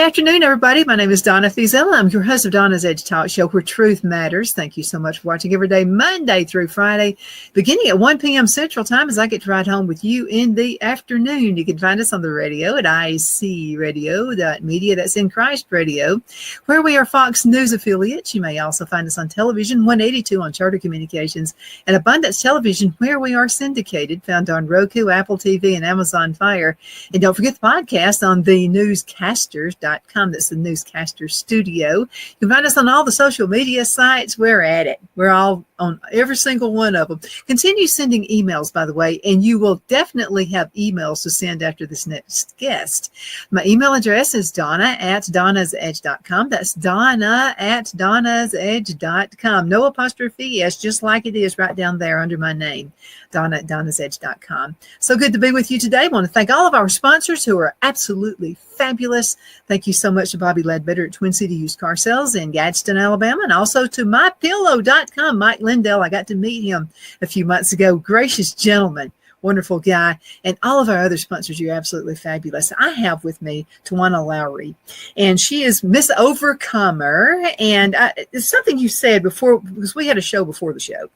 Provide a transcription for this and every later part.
afternoon, everybody. My name is Donna Fizella. I'm your host of Donna's Edge Talk Show, where truth matters. Thank you so much for watching every day, Monday through Friday, beginning at 1 p.m. Central Time as I get to ride home with you in the afternoon. You can find us on the radio at icradio.media. That's in Christ Radio, where we are Fox News affiliates. You may also find us on television, 182 on Charter Communications, and Abundance Television, where we are syndicated, found on Roku, Apple TV, and Amazon Fire. And don't forget the podcast on the newscasters.com. That's the Newscaster Studio. You can find us on all the social media sites. We're at it. We're all on every single one of them. Continue sending emails, by the way, and you will definitely have emails to send after this next guest. My email address is donna@donnasedge.com. That's donna@donnasedge.com. No apostrophe S, just like it is right down there under my name, donna@donnasedge.com. So good to be with you today. I want to thank all of our sponsors who are absolutely fabulous. Thank you so much to Bobby Ledbetter at Twin City Used Car Sales in Gadsden, Alabama, and also to mypillow.com. Mike Lindell, I got to meet him a few months ago. Gracious gentleman, wonderful guy, and all of our other sponsors. You're absolutely fabulous. I have with me Tawana Lowery, and she is Miss Overcomer. And it's something you said before, because we had a show before the show,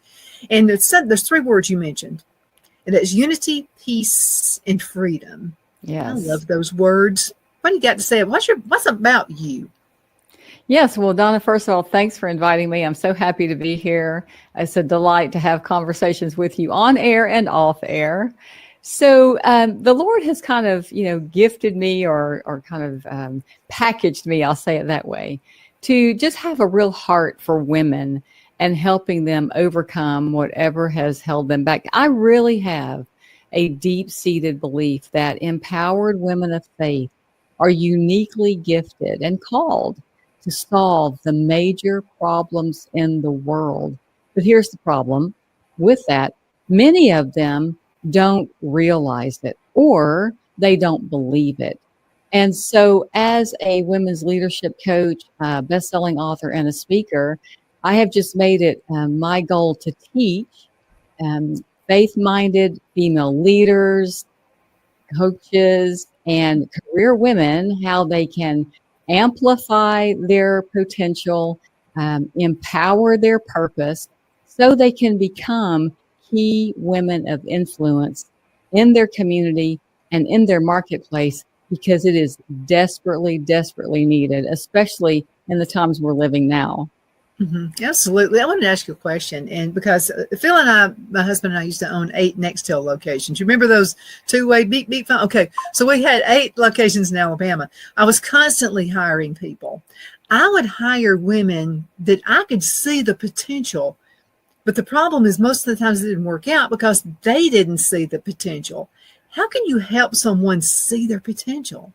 and there's three words you mentioned, and it's unity, peace, and freedom. Yes, I love those words. What do you got to say? What's about you? Yes. Well, Donna, first of all, thanks for inviting me. I'm so happy to be here. It's a delight to have conversations with you on air and off air. So the Lord has kind of, gifted me or kind of packaged me, I'll say it that way, to just have a real heart for women and helping them overcome whatever has held them back. I really have a deep-seated belief that empowered women of faith are uniquely gifted and called to solve the major problems in the world. But here's the problem with that. Many of them don't realize it, or they don't believe it. And so as a women's leadership coach, best-selling author, and a speaker, I have just made it my goal to teach faith-minded female leaders, coaches, and career women how they can amplify their potential, empower their purpose, so they can become key women of influence in their community and in their marketplace, because it is desperately, desperately needed, especially in the times we're living now. Mm-hmm. Absolutely. I wanted to ask you a question, and because Phil and I, my husband and I, used to own 8 Nextel locations. You remember those two-way beep beep phone? Okay, so we had 8 locations in Alabama. I was constantly hiring people. I would hire women that I could see the potential, but the problem is most of the times it didn't work out because they didn't see the potential. How can you help someone see their potential?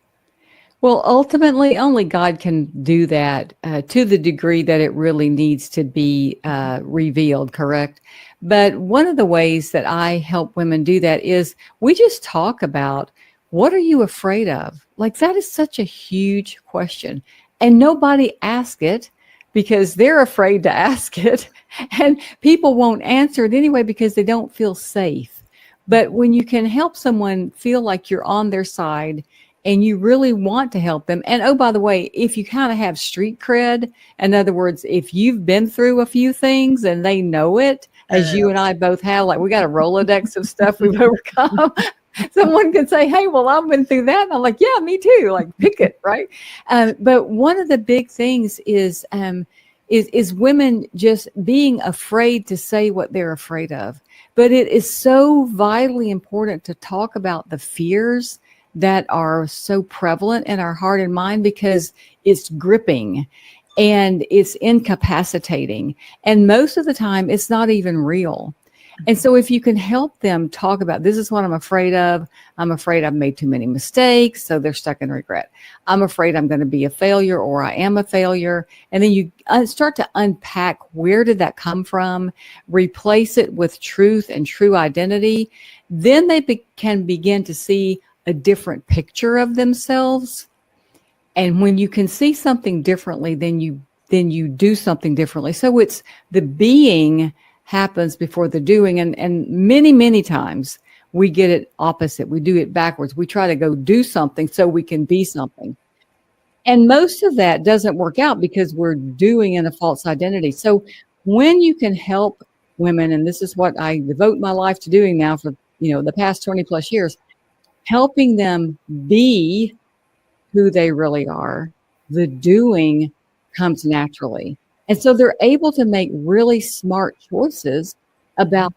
Well, ultimately, only God can do that to the degree that it really needs to be revealed, correct? But one of the ways that I help women do that is we just talk about, what are you afraid of? Like, that is such a huge question. And nobody asks it because they're afraid to ask it. And people won't answer it anyway because they don't feel safe. But when you can help someone feel like you're on their side and you really want to help them. And oh, by the way, if you kind of have street cred, in other words, if you've been through a few things and they know it, as you and I both have, like we got a Rolodex of stuff we've overcome. Someone can say, hey, well, I've been through that. And I'm like, yeah, me too. Like, pick it, right? But one of the big things is women just being afraid to say what they're afraid of. But it is so vitally important to talk about the fears that are so prevalent in our heart and mind, because it's gripping and it's incapacitating. And most of the time, it's not even real. And so if you can help them talk about, this is what I'm afraid of. I'm afraid I've made too many mistakes, so they're stuck in regret. I'm afraid I'm going to be a failure, or I am a failure. And then you start to unpack, where did that come from? Replace it with truth and true identity. Then they can begin to see a different picture of themselves. And when you can see something differently, then you do something differently. So it's the being happens before the doing. And many, many times we get it opposite. We do it backwards. We try to go do something so we can be something. And most of that doesn't work out because we're doing in a false identity. So when you can help women, and this is what I devote my life to doing now for, the past 20 plus years, helping them be who they really are, the doing comes naturally. And so they're able to make really smart choices about,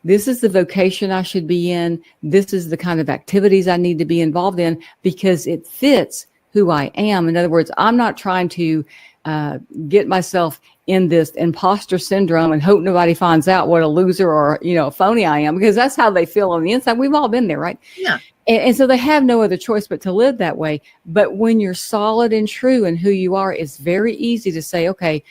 this is the vocation I should be in. This is the kind of activities I need to be involved in because it fits who I am. In other words, I'm not trying to get myself in this imposter syndrome and hope nobody finds out what a loser or, phony I am, because that's how they feel on the inside. We've all been there, right? Yeah. And so they have no other choice but to live that way. But when you're solid and true in who you are, it's very easy to say, okay,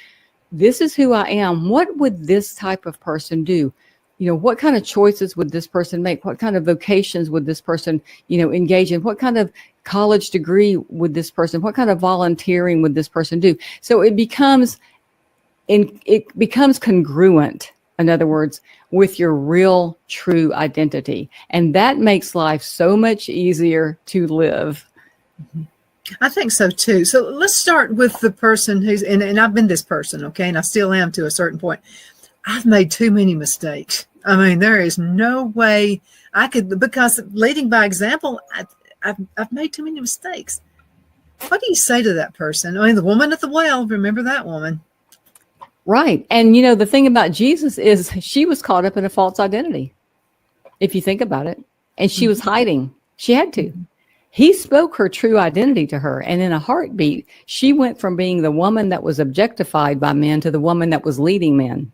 this is who I am. What would this type of person do? What kind of choices would this person make? What kind of vocations would this person, engage in? What kind of college degree would this person, what kind of volunteering would this person do? So it becomes congruent, in other words, with your real true identity. And that makes life so much easier to live. I think so too. So let's start with the person who's, and I've been this person, okay, and I still am to a certain point. I've made too many mistakes. I mean, there is no way I could, because leading by example, I've made too many mistakes. What do you say to that person? I mean, the woman at the well, remember that woman. Right. And, the thing about Jesus is she was caught up in a false identity, if you think about it. And she was hiding. She had to. He spoke her true identity to her. And in a heartbeat, she went from being the woman that was objectified by men to the woman that was leading men.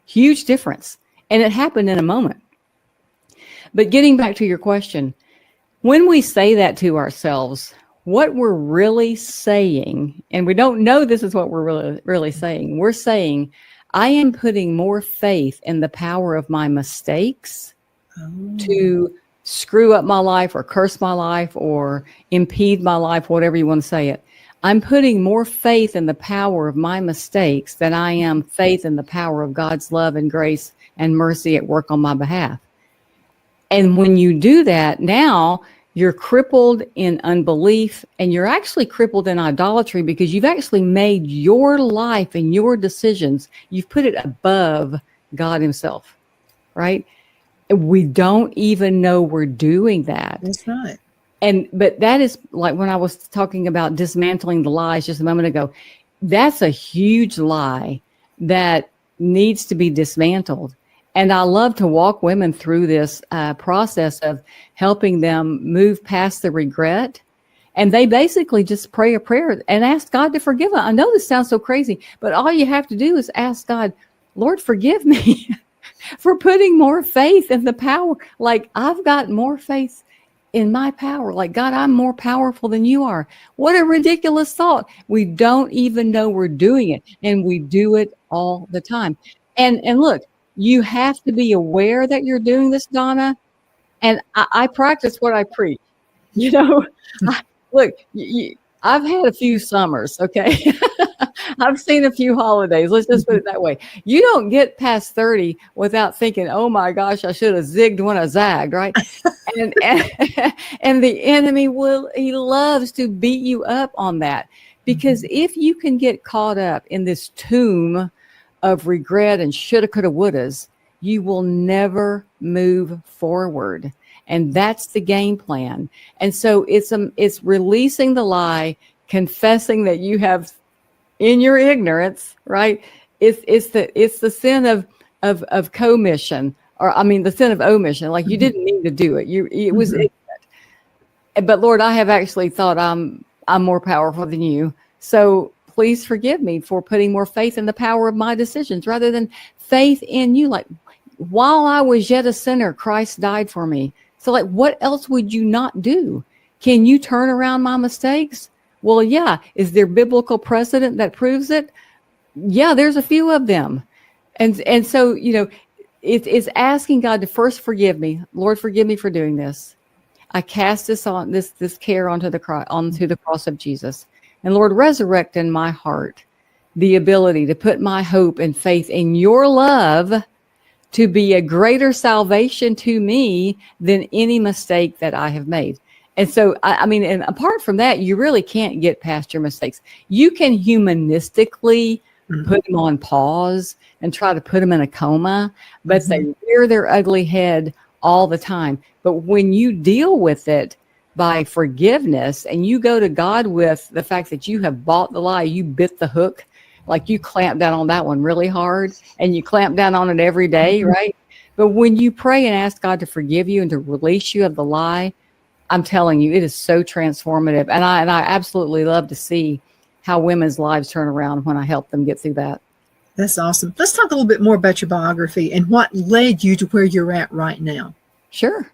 Huge difference. And it happened in a moment. But getting back to your question, when we say that to ourselves, what we're really saying, and we don't know this is what we're really saying, we're saying, I am putting more faith in the power of my mistakes to screw up my life or curse my life or impede my life, whatever you want to say it. I'm putting more faith in the power of my mistakes than I am faith in the power of God's love and grace and mercy at work on my behalf. And when you do that, now you're crippled in unbelief and you're actually crippled in idolatry because you've actually made your life and your decisions, you've put it above God himself, right? We don't even know we're doing that. That's right. But that is like when I was talking about dismantling the lies just a moment ago, that's a huge lie that needs to be dismantled. And I love to walk women through this process of helping them move past the regret. And they basically just pray a prayer and ask God to forgive them. I know this sounds so crazy, but all you have to do is ask God, Lord, forgive me for putting more faith in the power. Like, I've got more faith in my power. Like, God, I'm more powerful than you are. What a ridiculous thought. We don't even know we're doing it. And we do it all the time. And look, you have to be aware that you're doing this, Donna. And I practice what I preach. Look, I've had a few summers, okay? I've seen a few holidays. Let's just put it that way. You don't get past 30 without thinking, oh my gosh, I should have zigged when I zagged, right? and the enemy he loves to beat you up on that. Because if you can get caught up in this tomb of regret and shoulda, coulda, wouldas, you will never move forward. And that's the game plan. And so it's releasing the lie, confessing that you have in your ignorance, right? It's the sin of commission, or the sin of omission. Like, you didn't need to do it. It was ignorant. But Lord, I have actually thought I'm more powerful than you. So please forgive me for putting more faith in the power of my decisions rather than faith in you. Like, while I was yet a sinner, Christ died for me. So like, what else would you not do? Can you turn around my mistakes? Well, yeah. Is there biblical precedent that proves it? Yeah, there's a few of them. And so, it's asking God to first forgive me. Lord, forgive me for doing this. I cast this care onto the cross of Jesus. And Lord, resurrect in my heart the ability to put my hope and faith in your love to be a greater salvation to me than any mistake that I have made. And so, I mean, and apart from that, you really can't get past your mistakes. You can humanistically put them on pause and try to put them in a coma, but they rear their ugly head all the time. But when you deal with it by forgiveness and you go to God with the fact that you have bought the lie, you bit the hook, like you clamp down on that one really hard and you clamp down on it every day, right? But when you pray and ask God to forgive you and to release you of the lie, I'm telling you, it is so transformative. And I absolutely love to see how women's lives turn around when I help them get through that. That's awesome. Let's talk a little bit more about your biography and what led you to where you're at right now. Sure.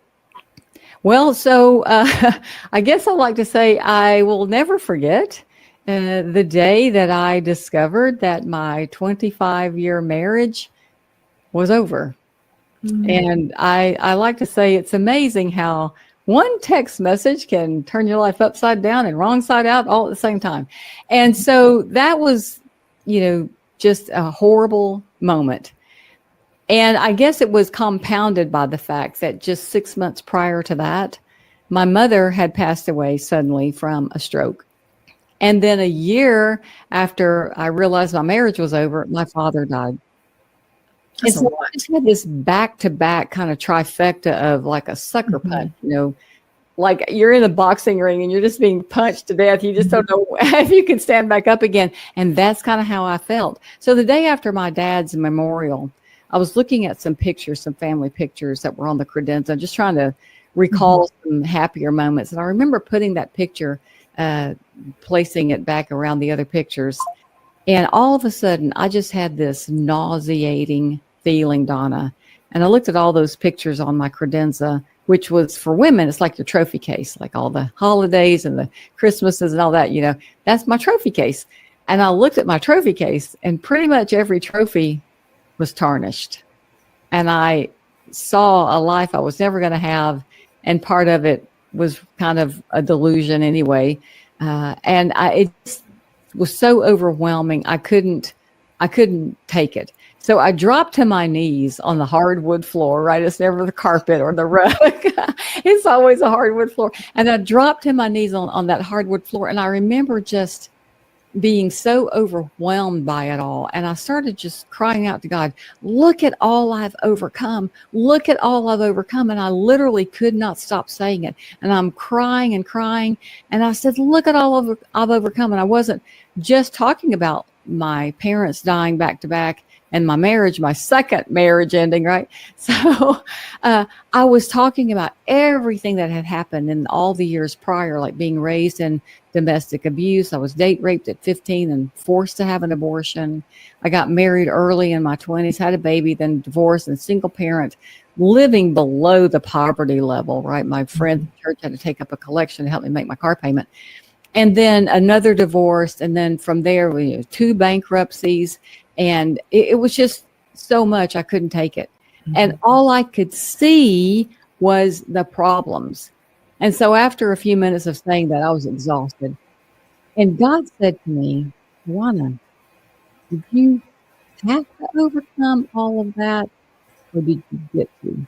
Well, so I guess I like to say I will never forget the day that I discovered that my 25-year marriage was over. And I like to say it's amazing how one text message can turn your life upside down and wrong side out all at the same time. And so that was, just a horrible moment. And I guess it was compounded by the fact that just 6 months prior to that, my mother had passed away suddenly from a stroke. And then a year after I realized my marriage was over, my father died. And so I just had this back-to-back kind of trifecta of like a sucker punch, like you're in a boxing ring and you're just being punched to death. You just don't know if you can stand back up again. And that's kind of how I felt. So the day after my dad's memorial, I was looking at some pictures, some family pictures that were on the credenza, just trying to recall some happier moments. And I remember putting that picture, placing it back around the other pictures. And all of a sudden, I just had this nauseating feeling, Donna. And I looked at all those pictures on my credenza, which was for women, it's like your trophy case, like all the holidays and the Christmases and all that, that's my trophy case. And I looked at my trophy case and pretty much every trophy was tarnished. And I saw a life I was never going to have. And part of it was kind of a delusion anyway. It was so overwhelming. I couldn't take it. So I dropped to my knees on the hardwood floor, right? It's never the carpet or the rug. It's always a hardwood floor. And I dropped to my knees on that hardwood floor. And I remember just being so overwhelmed by it all. And I started just crying out to God, look at all I've overcome. Look at all I've overcome. And I literally could not stop saying it. And I'm crying and crying. And I said, look at all I've overcome. And I wasn't just talking about my parents dying back to back and my marriage, my second marriage ending, right? So I was talking about everything that had happened in all the years prior, like being raised in domestic abuse. I was date raped at 15 and forced to have an abortion. I got married early in my 20s, had a baby, then divorced and single parent, living below the poverty level, right? My friend at church had to take up a collection to help me make my car payment. And then another divorce. And then from there, 2 bankruptcies. And it was just so much I couldn't take it. And all I could see was the problems. And so after a few minutes of saying that, I was exhausted. And God said to me, Tawana, did you have to overcome all of that? Or did you get to?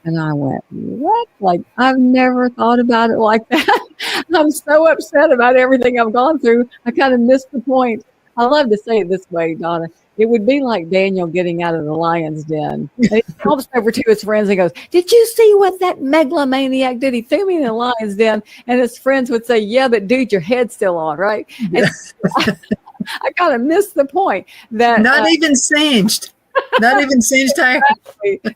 And I went, what? Like, I've never thought about it like that. I'm so upset about everything I've gone through. I kind of missed the point. I love to say it this way, Donna. It would be like Daniel getting out of the lion's den. And he comes over to his friends and goes, did you see what that megalomaniac did? He threw me in the lion's den. And his friends would say, yeah, but dude, your head's still on, right? And I kind of missed the point. That Not even singed. Not even singed tire.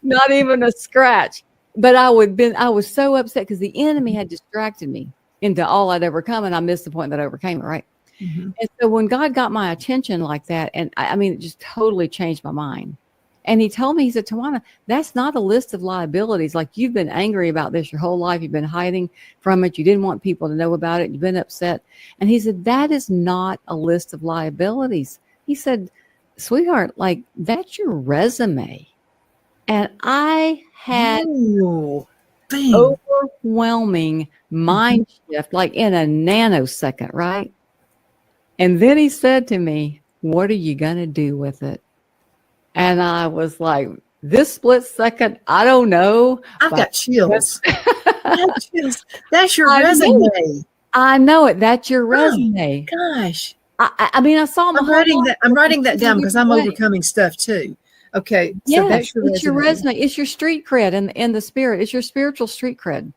Not even a scratch. But I was so upset because the enemy had distracted me into all I'd overcome. And I missed the point that I overcame it, right? And so when God got my attention like that, and I mean, it just totally changed my mind. And he told me, he said, Tawana, that's not a list of liabilities. Like, you've been angry about this your whole life. You've been hiding from it. You didn't want people to know about it. You've been upset. And he said, that is not a list of liabilities. He said, sweetheart, like, that's your resume. And I had overwhelming mind shift, like in a nanosecond, right? And then he said to me, what are you going to do with it? And I was like, this split second, I don't know. I've got chills. That's your I know, resume. I know it. That's your Oh resume. gosh. I mean, I saw my whole life I'm go a writing that completely down because different I'm way. overcoming stuff too. Okay, so Yes, that's your it's your resume. resume. It's your street cred in the spirit. It's your spiritual street cred.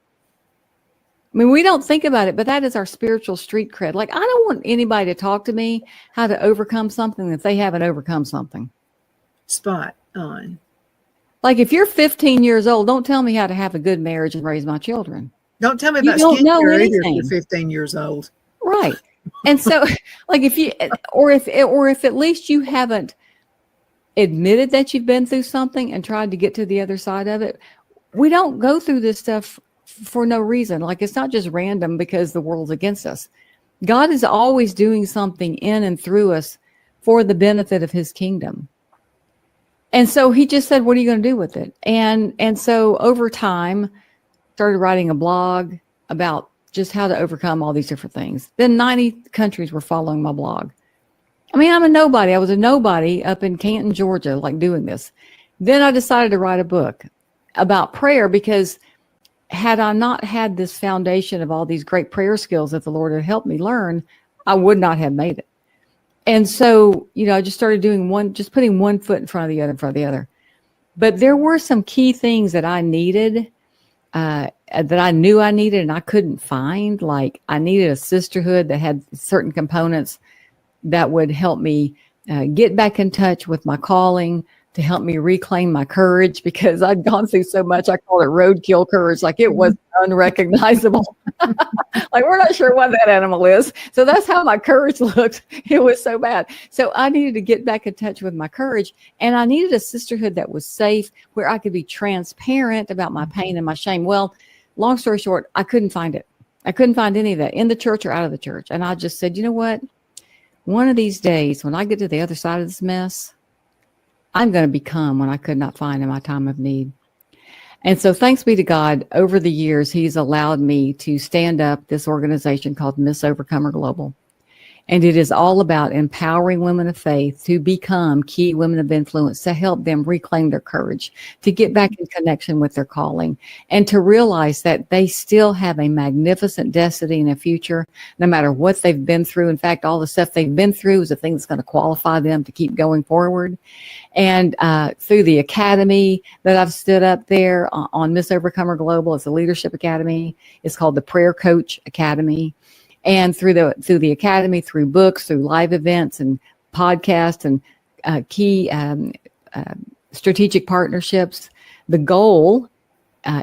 I mean, we don't think about it, but that is our spiritual street cred. Like, I don't want anybody to talk to me how to overcome something if they haven't overcome something. Spot on. Like, if you're 15 years old, don't tell me how to have a good marriage and raise my children. Don't tell me You about don't know skincare either if you're anything. 15 years old. Right. And so, like, if at least you haven't admitted that you've been through something and tried to get to the other side of it, we don't go through this stuff for no reason. Like, it's not just random because the world's against us. God is always doing something in and through us for the benefit of his kingdom. And so he just said, what are you going to do with it? And so over time, started writing a blog about just how to overcome all these different things. Then 90 countries were following my blog. I mean, I'm a nobody. I was a nobody up in Canton, Georgia, like doing this. Then I decided to write a book about prayer because had I not had this foundation of all these great prayer skills that the Lord had helped me learn, I would not have made it. And so, I just started just putting one foot in front of the other. But there were some key things that I needed, that I knew I needed and I couldn't find. Like, I needed a sisterhood that had certain components that would help me get back in touch with my calling, to help me reclaim my courage, because I'd gone through so much. I call it roadkill courage. Like, it was unrecognizable. Like, we're not sure what that animal is. So that's how my courage looked. It was so bad. So I needed to get back in touch with my courage. And I needed a sisterhood that was safe, where I could be transparent about my pain and my shame. Well, long story short, I couldn't find it. I couldn't find any of that in the church or out of the church. And I just said, you know what? One of these days, when I get to the other side of this mess, I'm going to become what I could not find in my time of need. And so thanks be to God, over the years, he's allowed me to stand up this organization called Miss Overcomer Global. And it is all about empowering women of faith to become key women of influence, to help them reclaim their courage, to get back in connection with their calling, and to realize that they still have a magnificent destiny and a future, no matter what they've been through. In fact, all the stuff they've been through is the thing that's going to qualify them to keep going forward. And through the academy that I've stood up there on Miss Overcomer Global, it's a leadership academy. It's called the Prayer Coach Academy. And through the academy, through books, through live events and podcasts and key strategic partnerships, the goal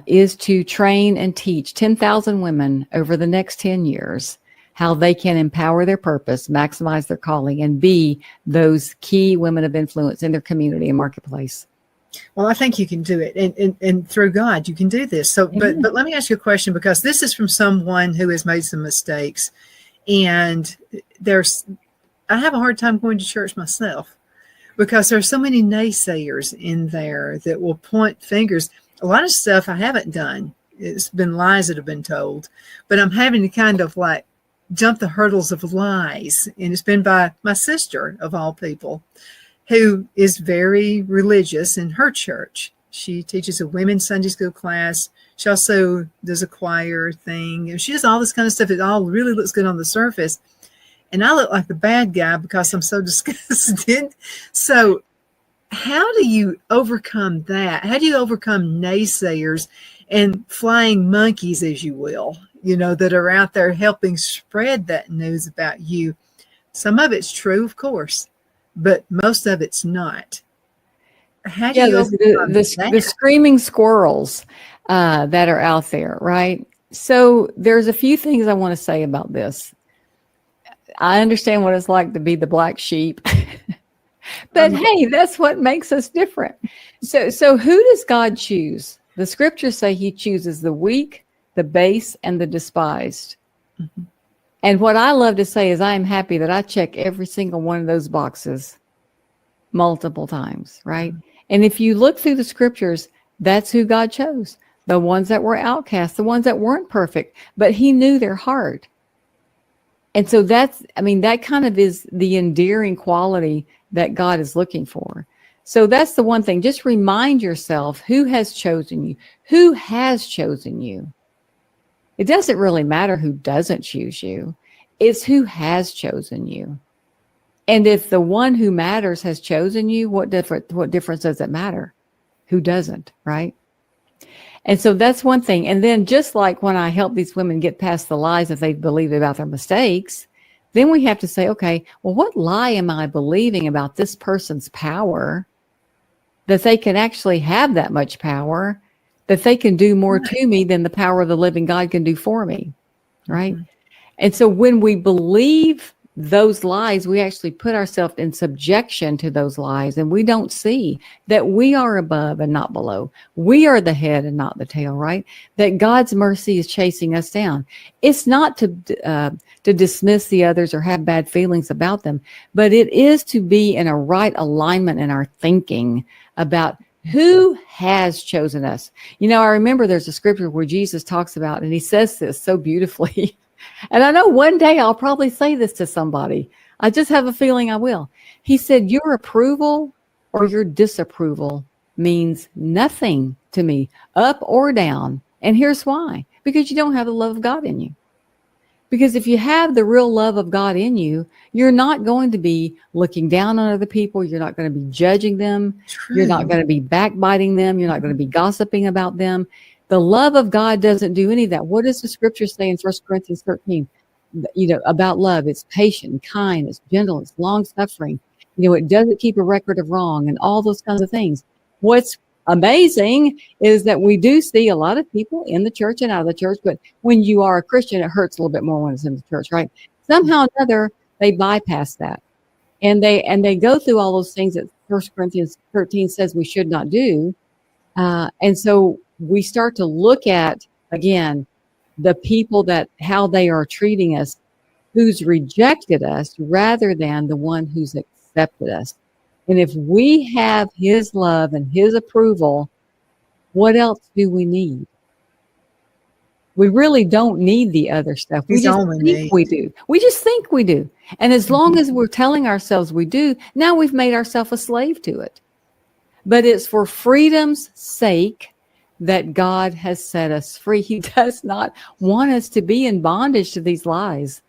is to train and teach 10,000 women over the next 10 years how they can empower their purpose, maximize their calling, and be those key women of influence in their community and marketplace. Well, I think you can do it, and through God, you can do this. So, but let me ask you a question, because this is from someone who has made some mistakes, and I have a hard time going to church myself, because there's so many naysayers in there that will point fingers. A lot of stuff I haven't done. It's been lies that have been told, but I'm having to kind of like jump the hurdles of lies, and it's been by my sister of all people, who is very religious in her church. She teaches a women's Sunday school class. She also does a choir thing. And she does all this kind of stuff. It all really looks good on the surface. And I look like the bad guy because I'm so disgusted. So how do you overcome that? How do you overcome naysayers and flying monkeys, as you will, that are out there helping spread that news about you? Some of it's true, of course, but most of it's not. How do you overcome the screaming squirrels that are out there, right? So there's a few things I want to say about this. I understand what it's like to be the black sheep, but hey, that's what makes us different. So who does God choose? The scriptures say he chooses the weak, the base, and the despised. Mm-hmm. And what I love to say is I am happy that I check every single one of those boxes multiple times, right? Mm-hmm. And if you look through the scriptures, that's who God chose. The ones that were outcasts, the ones that weren't perfect, but he knew their heart. And so that kind of is the endearing quality that God is looking for. So that's the one thing. Just remind yourself who has chosen you. Who has chosen you? It doesn't really matter who doesn't choose you. It's who has chosen you. And if the one who matters has chosen you, what difference does it matter? Who doesn't, right? And so that's one thing. And then just like when I help these women get past the lies that they believe about their mistakes, then we have to say, okay, well, what lie am I believing about this person's power, that they can actually have that much power, that they can do more to me than the power of the living God can do for me, right? Mm-hmm. And so when we believe those lies, we actually put ourselves in subjection to those lies, and we don't see that we are above and not below. We are the head and not the tail, right? That God's mercy is chasing us down. It's not to dismiss the others or have bad feelings about them, but it is to be in a right alignment in our thinking about who has chosen us. You know, I remember there's a scripture where Jesus talks about, and he says this so beautifully. And I know one day I'll probably say this to somebody. I just have a feeling I will. He said, your approval or your disapproval means nothing to me, up or down. And here's why. Because you don't have the love of God in you. Because if you have the real love of God in you, you're not going to be looking down on other people. You're not going to be judging them. True. You're not going to be backbiting them. You're not going to be gossiping about them. The love of God doesn't do any of that. What does the scripture say in 1 Corinthians 13? You know, about love. It's patient, kind, it's gentle, it's long-suffering. You know, it doesn't keep a record of wrong and all those kinds of things. What's amazing is that we do see a lot of people in the church and out of the church, but when you are a Christian, it hurts a little bit more when it's in the church, right? Somehow or another, they bypass that. And they go through all those things that 1 Corinthians 13 says we should not do. And so we start to look at, again, the people that how they are treating us, who's rejected us rather than the one who's accepted us. And if we have his love and his approval, what else do we need? We really don't need the other stuff. We just think we do. We just think we do. And as long as we're telling ourselves we do, now we've made ourselves a slave to it. But it's for freedom's sake that God has set us free. He does not want us to be in bondage to these lies.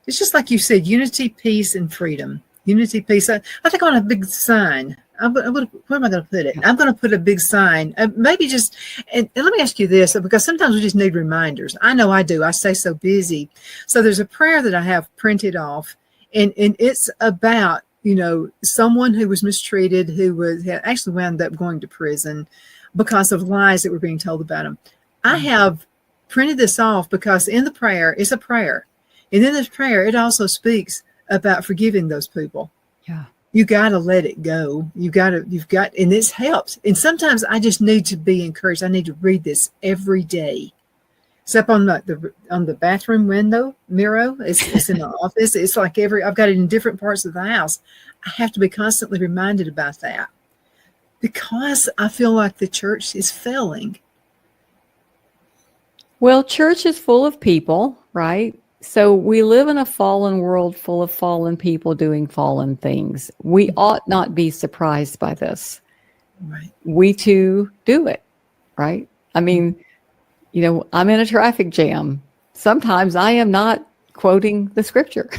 It's just like you said, unity, peace, and freedom. Unity, peace. I think on a big sign. Where am I going to put it? I'm going to put a big sign. Maybe just, and let me ask you this, because sometimes we just need reminders. I know I do. I stay so busy. So there's a prayer that I have printed off, and it's about, you know, someone who was mistreated, who had actually wound up going to prison because of lies that were being told about him. I have printed this off because in the prayer, it's a prayer. And in this prayer, it also speaks about forgiving those people. Yeah. You got to let it go. You've got, and this helps. And sometimes I just need to be encouraged. I need to read this every day. It's up on the bathroom window mirror. It's in the office. It's like I've got it in different parts of the house. I have to be constantly reminded about that because I feel like the church is failing. Well, church is full of people, right? So we live in a fallen world full of fallen people doing fallen things. We ought not be surprised by this. Right. We too do it, right? I mean, you know, I'm in a traffic jam. Sometimes I am not quoting the scripture.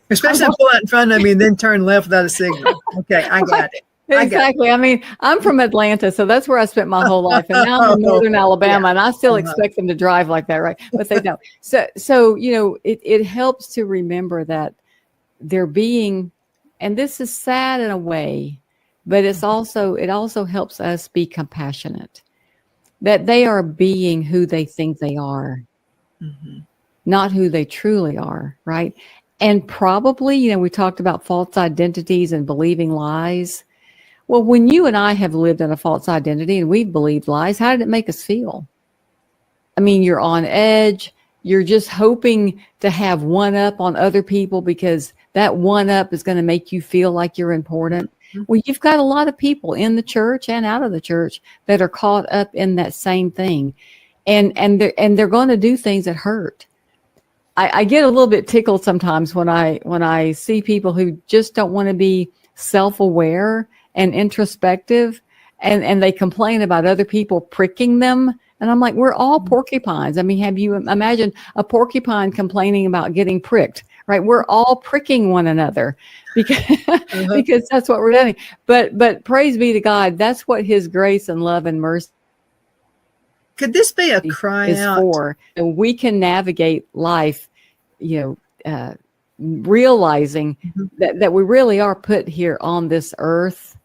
Especially if I pull out in front of me and then turn left without a signal. Okay, I got it. Exactly. I mean, I'm from Atlanta, so that's where I spent my whole life. And now I'm in northern Alabama, and I still expect them to drive like that, right? But they don't. So you know, it helps to remember that they're being, and this is sad in a way, but it also helps us be compassionate. That they are being who they think they are, not who they truly are, right? And probably, you know, we talked about false identities and believing lies. Well, when you and I have lived in a false identity and we've believed lies, how did it make us feel? I mean, you're on edge. You're just hoping to have one up on other people because that one up is going to make you feel like you're important. Well, you've got a lot of people in the church and out of the church that are caught up in that same thing. And they're going to do things that hurt. I get a little bit tickled sometimes when I see people who just don't want to be self-aware and introspective, and they complain about other people pricking them And I'm like, we're all porcupines. I mean, have you imagined a porcupine complaining about getting pricked, right? We're all pricking one another because, because that's what we're doing. But praise be to God, that's what his grace and love and mercy Could this be a cry is out? for. And we can navigate life, realizing that we really are put here on this earth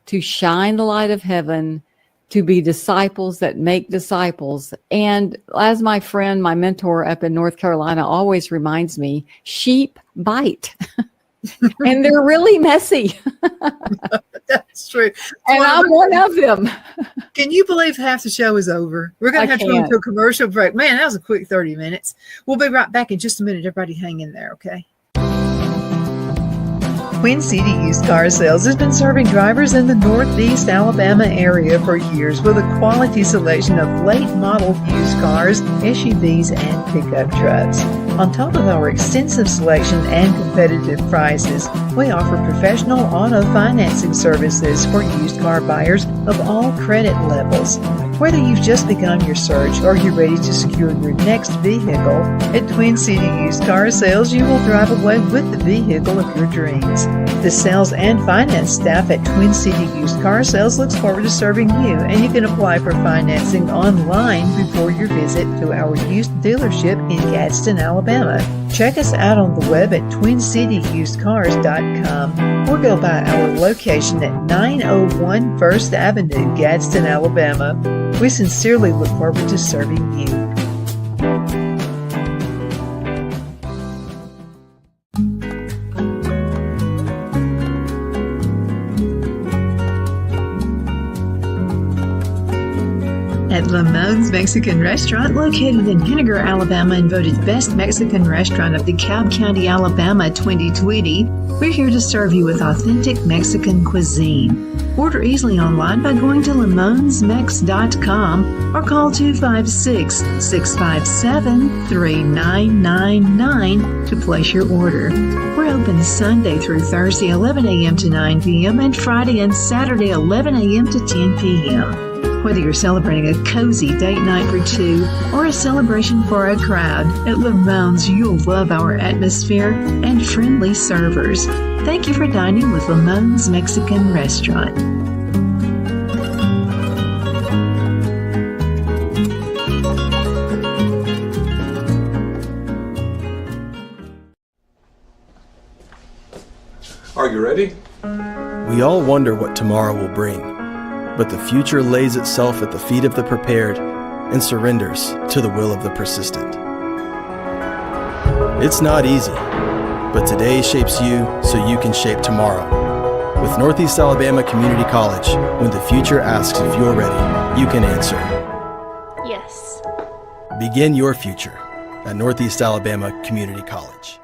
to shine the light of heaven, to be disciples that make disciples. And as my friend, my mentor up in North Carolina always reminds me, sheep bite. And they're really messy. That's true. And I'm one of them. Can you believe half the show is over? We're going to have to go into a commercial break. Man, that was a quick 30 minutes. We'll be right back in just a minute. Everybody hang in there, okay? Twin City Used Car Sales has been serving drivers in the Northeast Alabama area for years with a quality selection of late model used cars, SUVs, and pickup trucks. On top of our extensive selection and competitive prices, we offer professional auto financing services for used car buyers of all credit levels. Whether you've just begun your search or you're ready to secure your next vehicle, at Twin City Used Car Sales, you will drive away with the vehicle of your dreams. The sales and finance staff at Twin City Used Car Sales looks forward to serving you, and you can apply for financing online before your visit to our used dealership in Gadsden, Alabama. Check us out on the web at twincityusedcars.com or go by our location at 901 First Avenue, Gadsden, Alabama. We sincerely look forward to serving you. At Lamone's Mexican Restaurant, located in Henniger, Alabama, and voted Best Mexican Restaurant of the Cobb County, Alabama 2020, we're here to serve you with authentic Mexican cuisine. Order easily online by going to lamonsmex.com or call 256-657-3999 to place your order. We're open Sunday through Thursday, 11 a.m. to 9 p.m. and Friday and Saturday, 11 a.m. to 10 p.m. Whether you're celebrating a cozy date night for two or a celebration for a crowd, at Lamone's you'll love our atmosphere and friendly servers. Thank you for dining with Lamone's Mexican Restaurant. Are you ready? We all wonder what tomorrow will bring. But the future lays itself at the feet of the prepared and surrenders to the will of the persistent. It's not easy, but today shapes you so you can shape tomorrow. With Northeast Alabama Community College, when the future asks if you're ready, you can answer. Yes. Begin your future at Northeast Alabama Community College.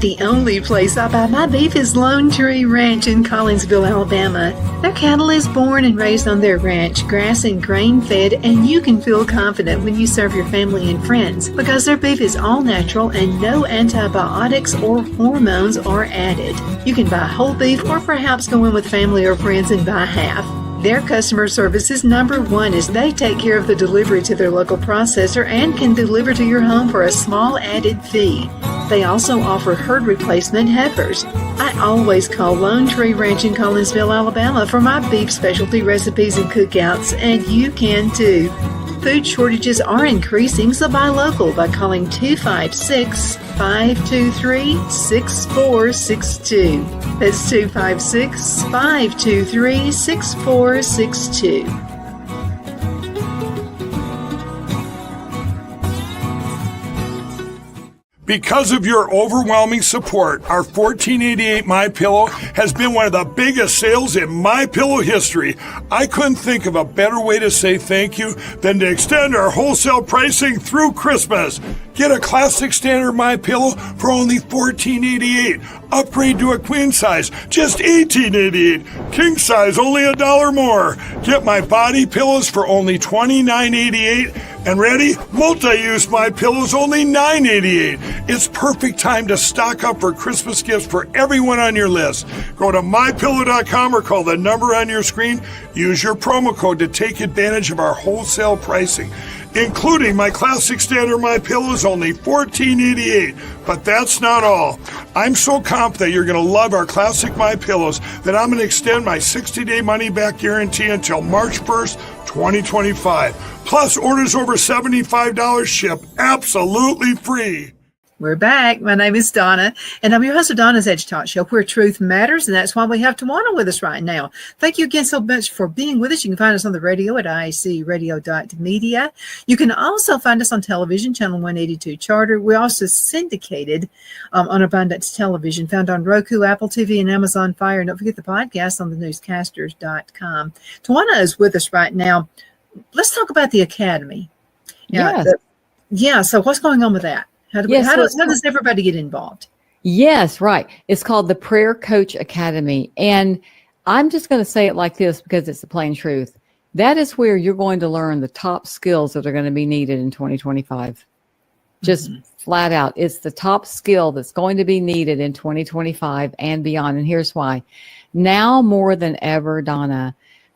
The only place I buy my beef is Lone Tree Ranch in Collinsville, Alabama. Their cattle is born and raised on their ranch, grass and grain fed, and you can feel confident when you serve your family and friends because their beef is all natural and no antibiotics or hormones are added. You can buy whole beef or perhaps go in with family or friends and buy half. Their customer service is number one as they take care of the delivery to their local processor and can deliver to your home for a small added fee. They also offer herd replacement heifers. I always call Lone Tree Ranch in Collinsville, Alabama for my beef specialty recipes and cookouts, and you can too. Food shortages are increasing, so buy local by calling 256-523-6462. That's 256-523-6462. Because of your overwhelming support, our 1488 MyPillow has been one of the biggest sales in MyPillow history. I couldn't think of a better way to say thank you than to extend our wholesale pricing through Christmas. Get a classic standard MyPillow for only $14.88. Upgrade to a queen size, just $18.88. King size, only $1 more. Get my body pillows for only $29.88. And ready? Multi-use My Pillows, only $9.88. It's perfect time to stock up for Christmas gifts for everyone on your list. Go to mypillow.com or call the number on your screen. Use your promo code to take advantage of our wholesale pricing, including my classic standard My Pillows, only $14.88. But that's not all. I'm so confident you're going to love our classic My Pillows that I'm going to extend my 60-day money-back guarantee until March 1st, 2025. Plus, orders over $75 ship absolutely free. We're back. My name is Donna, and I'm your host of Donna's Edge Talk Show, where truth matters, and that's why we have Tawana with us right now. Thank you again so much for being with us. You can find us on the radio at iacradio.media. You can also find us on television, Channel 182 Charter. We're also syndicated on Abundance Television, found on Roku, Apple TV, and Amazon Fire. And don't forget the podcast on thenewscasters.com. Tawana is with us right now. Let's talk about the Academy. Yes. So what's going on with that? How does everybody get involved? Yes, right. It's called the Prayer Coach Academy. And I'm just going to say it like this because it's the plain truth. That is where you're going to learn the top skills that are going to be needed in 2025. Just flat out. It's the top skill that's going to be needed in 2025 and beyond. And here's why. Now more than ever, Donna,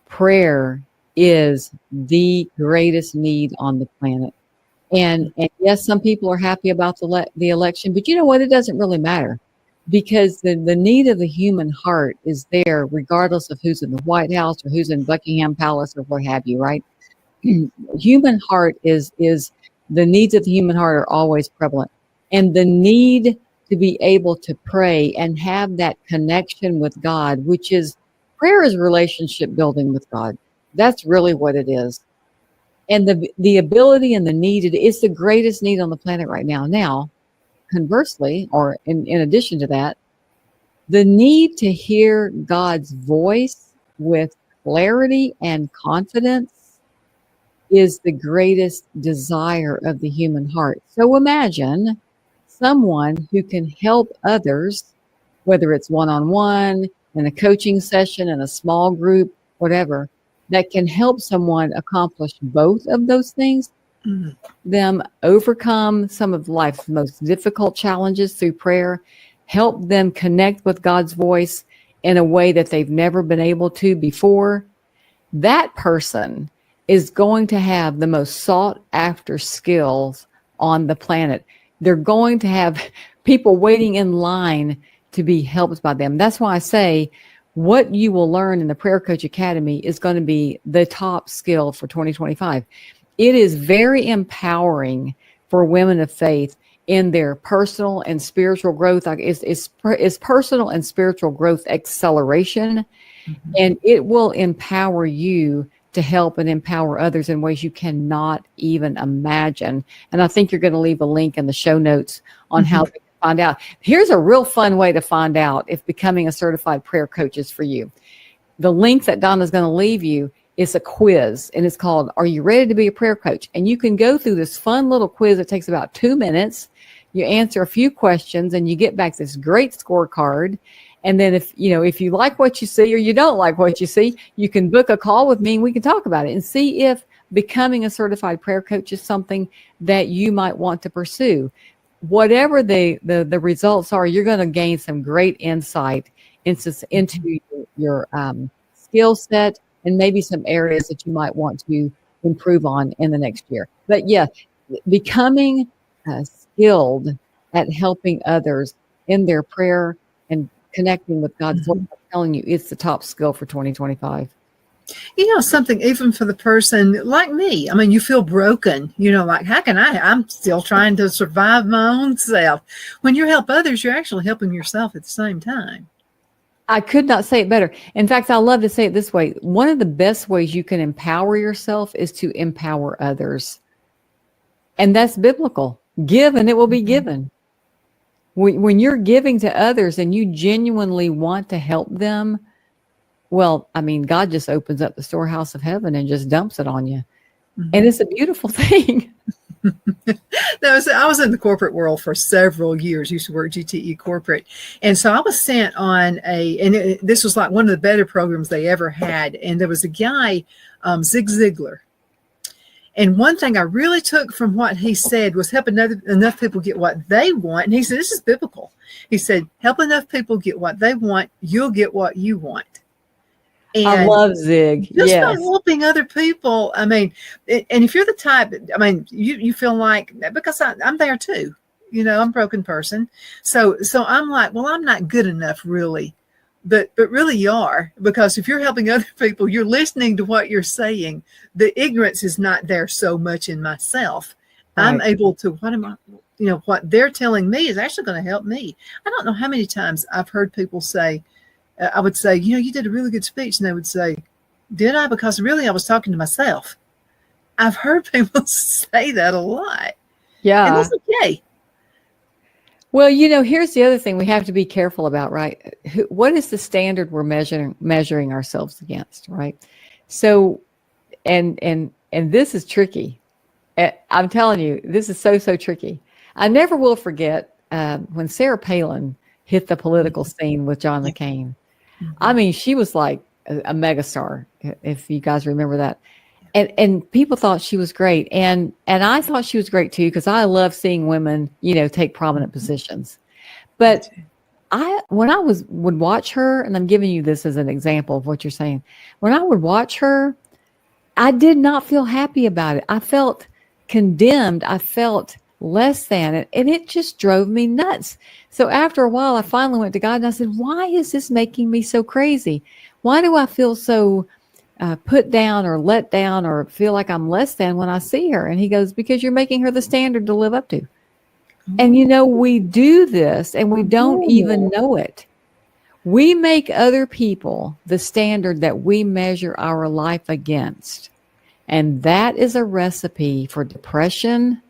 prayer is the greatest need on the planet. And yes, some people are happy about the election, but you know what? It doesn't really matter because the need of the human heart is there regardless of who's in the White House or who's in Buckingham Palace or what have you, right? Human heart is the needs of the human heart are always prevalent. And the need to be able to pray and have that connection with God, which is prayer is relationship building with God. That's really what it is. And the ability and the need, it's the greatest need on the planet right now. Now, conversely, or in addition to that, the need to hear God's voice with clarity and confidence is the greatest desire of the human heart. So imagine someone who can help others, whether it's one-on-one, in a coaching session, in a small group, whatever, that can help someone accomplish both of those things, them overcome some of life's most difficult challenges through prayer, help them connect with God's voice in a way that they've never been able to before. That person is going to have the most sought after skills on the planet. They're going to have people waiting in line to be helped by them. That's why I say, what you will learn in the Prayer Coach Academy is going to be the top skill for 2025. It is very empowering for women of faith in their personal and spiritual growth. It's personal and spiritual growth acceleration, and it will empower you to help and empower others in ways you cannot even imagine. And I think you're going to leave a link in the show notes on how to find out. Here's a real fun way to find out if becoming a certified prayer coach is for you. The link that Donna's going to leave you is a quiz, and it's called, Are You Ready to Be a Prayer Coach? And you can go through this fun little quiz that takes about 2 minutes. You answer a few questions, and you get back this great scorecard. And then if you like what you see or you don't like what you see, you can book a call with me and we can talk about it and see if becoming a certified prayer coach is something that you might want to pursue. Whatever the results are, you're going to gain some great insight into your skill set and maybe some areas that you might want to improve on in the next year. But yeah, becoming skilled at helping others in their prayer and connecting with God's voice, I'm telling you, it's the top skill for 2025. Something even for the person like me. I mean, you feel broken, like, how can I'm still trying to survive my own self. When you help others, you're actually helping yourself at the same time. I could not say it better. In fact, I love to say it this way. One of the best ways you can empower yourself is to empower others. And that's biblical. Give and it will be given. When you're giving to others and you genuinely want to help them, well, I mean, God just opens up the storehouse of heaven and just dumps it on you. And it's a beautiful thing. No, so I was in the corporate world for several years, used to work GTE corporate. And so I was sent on this was like one of the better programs they ever had. And there was a guy, Zig Ziglar. And one thing I really took from what he said was help enough people get what they want. And he said, this is biblical. He said, help enough people get what they want, you'll get what you want. And I love Zig. just by Yes. helping other people. I mean, and if you're the type, I mean, you feel like, because I'm there too, I'm a broken person. So I'm like, well, I'm not good enough really, but really you are, because if you're helping other people, you're listening to what you're saying. The ignorance is not there so much in myself. Right. I'm able to, what they're telling me is actually going to help me. I don't know how many times I've heard people say, I would say, you did a really good speech. And they would say, did I? Because really I was talking to myself. I've heard people say that a lot. Yeah. And that's okay. Well, here's the other thing we have to be careful about, right? What is the standard we're measuring ourselves against, right? So, and this is tricky. I'm telling you, this is so tricky. I never will forget when Sarah Palin hit the political scene with John McCain. I mean, she was like a megastar, if you guys remember that. And people thought she was great. And I thought she was great too, because I love seeing women, take prominent positions. But when I would watch her, and I'm giving you this as an example of what you're saying, when I would watch her, I did not feel happy about it. I felt condemned. I felt less than it. And it just drove me nuts. So after a while, I finally went to God and I said, why is this making me so crazy? Why do I feel so put down or let down or feel like I'm less than when I see her? And he goes, because you're making her the standard to live up to. And we do this and we don't even know it. We make other people the standard that we measure our life against. And that is a recipe for depression.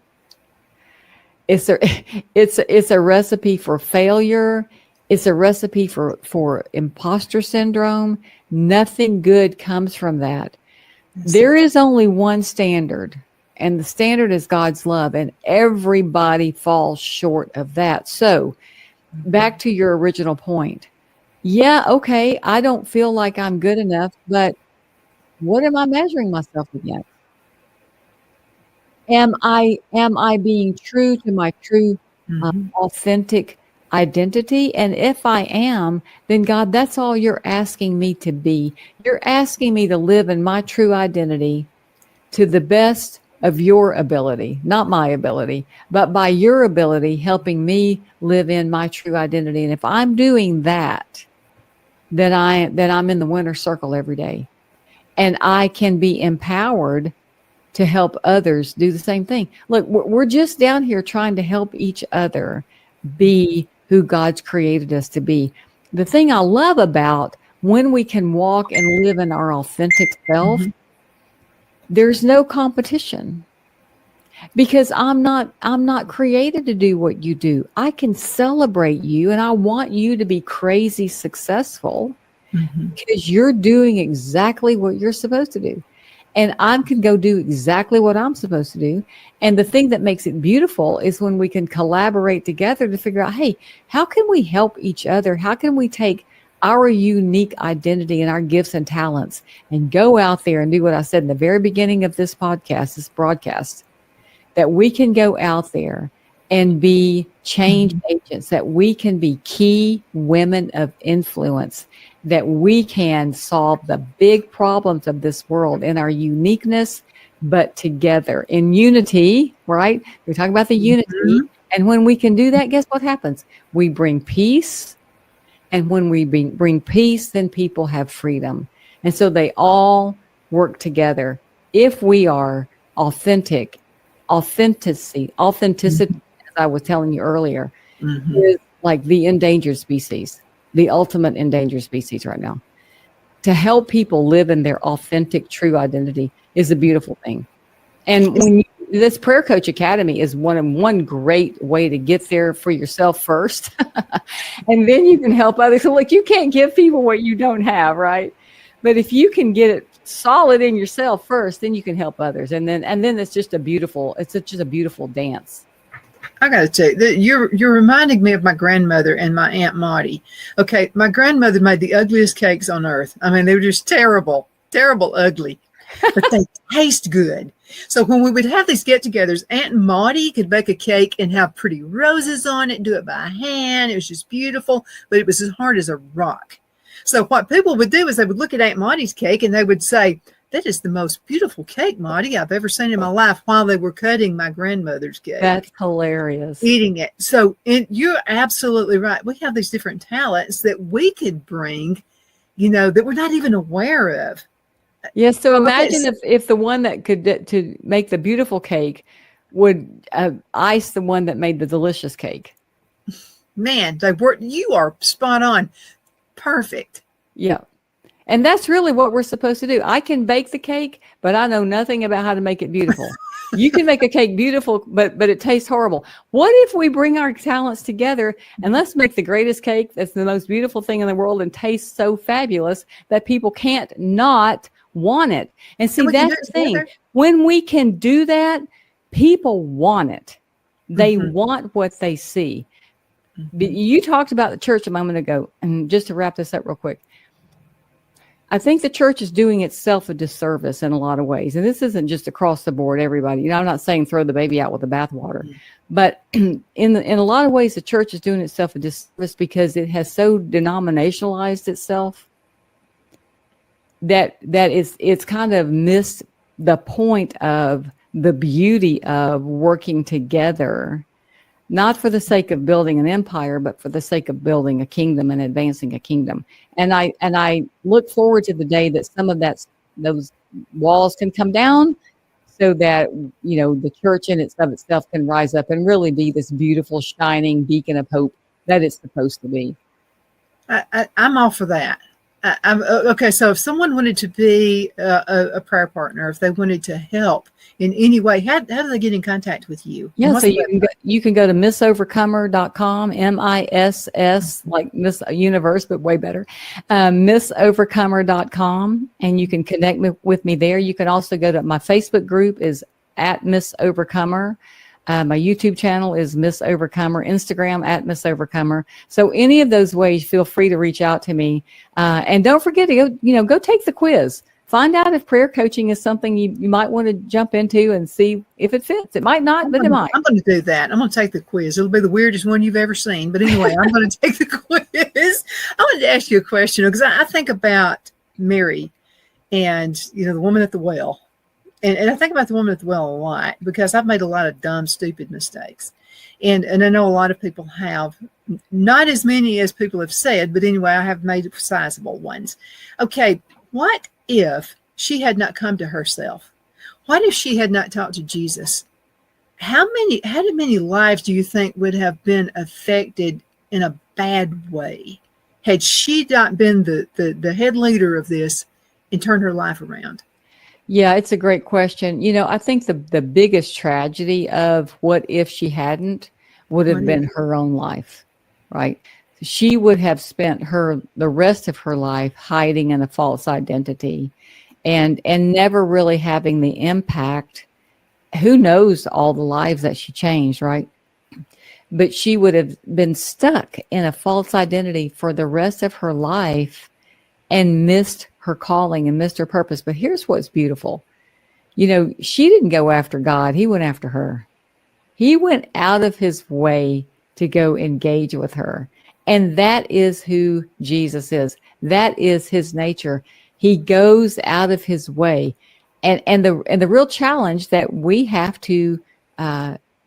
It's a recipe for failure. It's a recipe for imposter syndrome. Nothing good comes from that. There is only one standard, and the standard is God's love, and everybody falls short of that. So back to your original point. Yeah, okay, I don't feel like I'm good enough, but what am I measuring myself against? Am I being true to my true, authentic identity? And if I am, then God, that's all you're asking me to be. You're asking me to live in my true identity to the best of your ability, not my ability, but by your ability, helping me live in my true identity. And if I'm doing that, then I'm in the winner's circle every day. And I can be empowered to help others do the same thing. Look, we're just down here trying to help each other be who God's created us to be. The thing I love about when we can walk and live in our authentic self, there's no competition, because I'm not created to do what you do. I can celebrate you, and I want you to be crazy successful because you're doing exactly what you're supposed to do. And I can go do exactly what I'm supposed to do. And the thing that makes it beautiful is when we can collaborate together to figure out, hey, how can we help each other? How can we take our unique identity and our gifts and talents and go out there and do what I said in the very beginning of this broadcast, that we can go out there and be change agents, that we can be key women of influence, that we can solve the big problems of this world in our uniqueness, but together in unity, right? We're talking about the unity. And when we can do that, guess what happens? We bring peace. And when we bring peace, then people have freedom. And so they all work together. If we are authenticity, as I was telling you earlier, is like the endangered species, the ultimate endangered species right now. To help people live in their authentic, true identity is a beautiful thing. And this Prayer Coach Academy is one great way to get there for yourself first. And then you can help others. So like, you can't give people what you don't have, right? But if you can get it solid in yourself first, then you can help others. And then it's just a beautiful dance. I got to tell you, you're reminding me of my grandmother and my Aunt Maudie. Okay, my grandmother made the ugliest cakes on earth. I mean, they were just terrible, ugly, but they taste good. So when we would have these get-togethers, Aunt Maudie could bake a cake and have pretty roses on it, do it by hand. It was just beautiful, but it was as hard as a rock. So what people would do is they would look at Aunt Maudie's cake and they would say, "That is the most beautiful cake, Maudie, I've ever seen in my life," while they were cutting my grandmother's cake. That's hilarious. Eating it. So you're absolutely right. We have these different talents that we could bring, that we're not even aware of. Yes. So imagine if the one that could to make the beautiful cake would ice the one that made the delicious cake. Man, you are spot on. Perfect. Yeah. And that's really what we're supposed to do. I can bake the cake, but I know nothing about how to make it beautiful. You can make a cake beautiful, but it tastes horrible. What if we bring our talents together and let's make the greatest cake that's the most beautiful thing in the world and tastes so fabulous that people can't not want it? And see, that's the thing. When we can do that, people want it. They want what they see. But you talked about the church a moment ago, and just to wrap this up real quick, I think the church is doing itself a disservice in a lot of ways. And this isn't just across the board, everybody. I'm not saying throw the baby out with the bathwater. But in a lot of ways, the church is doing itself a disservice because it has so denominationalized itself that it's kind of missed the point of the beauty of working together, not for the sake of building an empire, but for the sake of building a kingdom and advancing a kingdom. And I look forward to the day that some of those walls can come down so that, the church in itself can rise up and really be this beautiful, shining beacon of hope that it's supposed to be. I'm all for that. Okay, so if someone wanted to be a prayer partner, if they wanted to help in any way, how do they get in contact with you? Yeah, so you can go to missovercomer.com, MISS, like Miss Universe, but way better, missovercomer.com, and you can connect with me there. You can also go to my Facebook group is at Miss Overcomer. My YouTube channel is Miss Overcomer, Instagram at Miss Overcomer. So any of those ways, feel free to reach out to me. And don't forget to go take the quiz. Find out if prayer coaching is something you might want to jump into and see if it fits. It might not, but it might. I'm going to do that. I'm going to take the quiz. It'll be the weirdest one you've ever seen. But anyway, I'm going to take the quiz. I wanted to ask you a question because I think about Mary and, the woman at the well. And I think about the woman at the well a lot because I've made a lot of dumb, stupid mistakes. And I know a lot of people have, not as many as people have said, but anyway, I have made sizable ones. Okay, what if she had not come to herself? What if she had not talked to Jesus? How many lives do you think would have been affected in a bad way had she not been the head leader of this and turned her life around? Yeah, it's a great question. I think the biggest tragedy of what if she hadn't would have been her own life, right? She would have spent the rest of her life hiding in a false identity and never really having the impact. Who knows all the lives that she changed, right? But she would have been stuck in a false identity for the rest of her life and missed her calling and missed her purpose. But here's what's beautiful. She didn't go after God. He went after her. He went out of his way to go engage with her. And that is who Jesus is. That is his nature. He goes out of his way. And the real challenge that we have to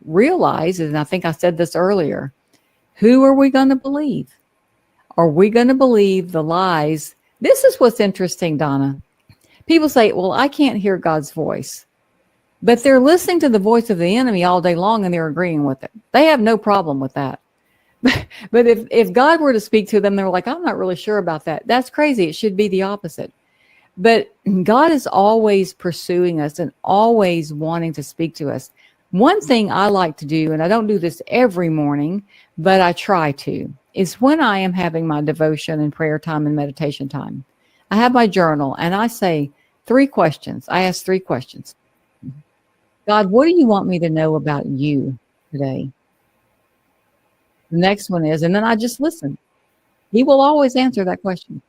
realize, and I think I said this earlier, who are we going to believe? Are we going to believe the lies? This is what's interesting, Donna. People say, well, I can't hear God's voice. But they're listening to the voice of the enemy all day long and they're agreeing with it. They have no problem with that. But if God were to speak to them, they're like, I'm not really sure about that. That's crazy. It should be the opposite. But God is always pursuing us and always wanting to speak to us. One thing I like to do, and I don't do this every morning, but I try to, is when I am having my devotion and prayer time and meditation time, I have my journal and I say, 3 questions. I asked 3 questions. God, what do you want me to know about you today? The next one is, and then I just listen. He will always answer that question.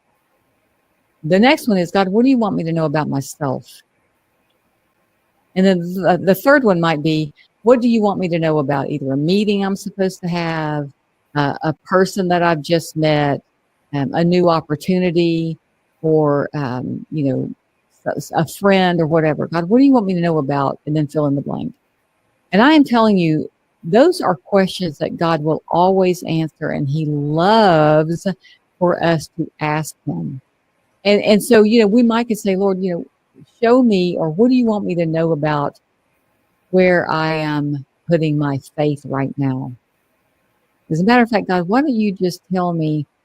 The next one is, God, what do you want me to know about myself? And then the third one might be, what do you want me to know about either a meeting I'm supposed to have, a person that I've just met, a new opportunity, or, a friend or whatever. God, what do you want me to know about? And then fill in the blank. And I am telling you, those are questions that God will always answer, and he loves for us to ask him. And so, we might could say, Lord, show me, or what do you want me to know about where I am putting my faith right now? As a matter of fact, God, why don't you just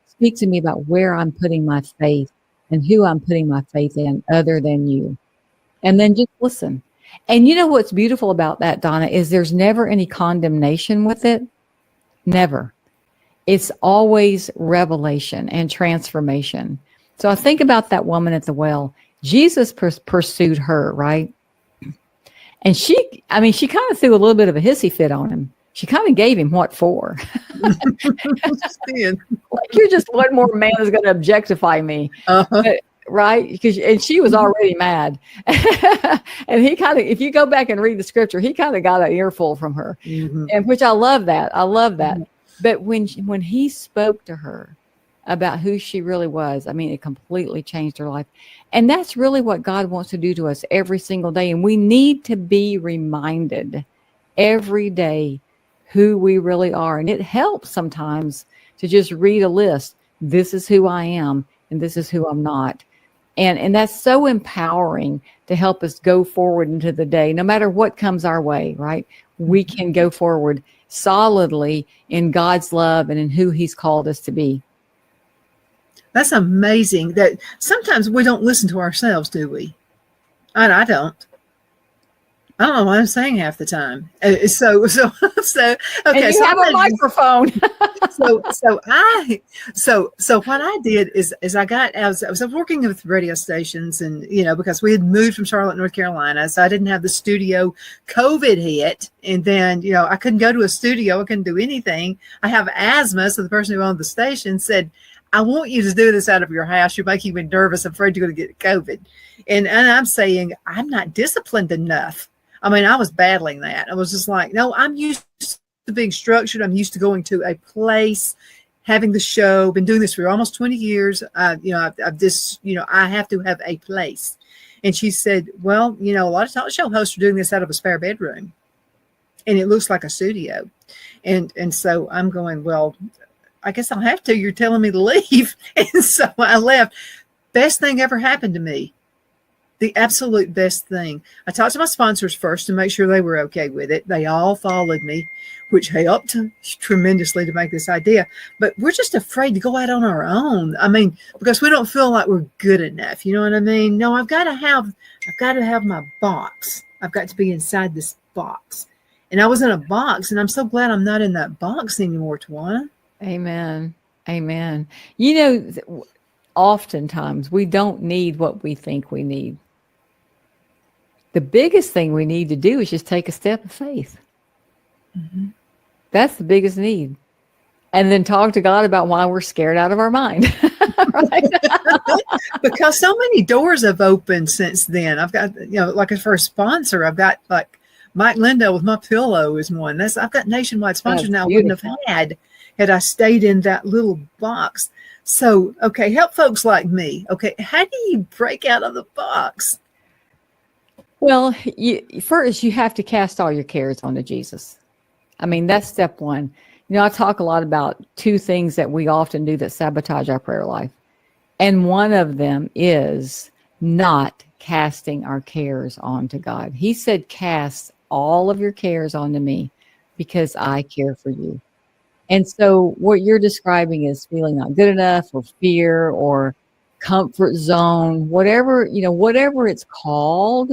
speak to me about where I'm putting my faith and who I'm putting my faith in other than you. And then just listen. And what's beautiful about that, Donna, is there's never any condemnation with it. Never. It's always revelation and transformation. So I think about that woman at the well. Jesus pursued her, right? And she kind of threw a little bit of a hissy fit on him. She kind of gave him what for? Like, you're just one more man who's going to objectify me. But, right? And she was already mad. And he kind of, if you go back and read the scripture, he kind of got an earful from her. And which I love that. But when he spoke to her about who she really was, it completely changed her life. And that's really what God wants to do to us every single day. And we need to be reminded every day who we really are. And it helps sometimes to just read a list. This is who I am, and this is who I'm not. And that's so empowering to help us go forward into the day, no matter what comes our way, right? We can go forward solidly in God's love and in who he's called us to be. That's amazing that sometimes we don't listen to ourselves, do we? I don't. I don't know what I'm saying half the time. So okay. And you have a microphone. So what I did is I was working with radio stations, and because we had moved from Charlotte, North Carolina, so I didn't have the studio. COVID hit, and then I couldn't go to a studio. I couldn't do anything. I have asthma, so the person who owned the station said, I want you to do this out of your house. You're making me nervous. I'm afraid you're going to get COVID. And I'm saying, I'm not disciplined enough. I was battling that. I was just like, no, I'm used to being structured. I'm used to going to a place, having the show, been doing this for almost 20 years. I have to have a place. And she said, well, a lot of talk show hosts are doing this out of a spare bedroom, and it looks like a studio. And so I'm going, well, I guess I'll have to. You're telling me to leave. And so I left. Best thing ever happened to me. The absolute best thing. I talked to my sponsors first to make sure they were okay with it. They all followed me, which helped tremendously to make this idea. But we're just afraid to go out on our own. Because we don't feel like we're good enough. You know what I mean? No, I've got to have my box. I've got to be inside this box. And I was in a box, and I'm so glad I'm not in that box anymore, Tawana. Amen. Oftentimes we don't need what we think we need. The biggest thing we need to do is just take a step of faith. Mm-hmm. That's the biggest need. And then talk to God about why we're scared out of our mind. Right? Because so many doors have opened since then. I've got, like for a sponsor, I've got like Mike Lindo with My Pillow is one. I've got nationwide sponsors now I wouldn't have had I stayed in that little box. So, okay, help folks like me. Okay, how do you break out of the box? Well, first you have to cast all your cares onto Jesus. That's step one. I talk a lot about 2 things that we often do that sabotage our prayer life. And one of them is not casting our cares onto God. He said, cast all of your cares onto me because I care for you. And so what you're describing is feeling not good enough, or fear, or comfort zone, whatever it's called.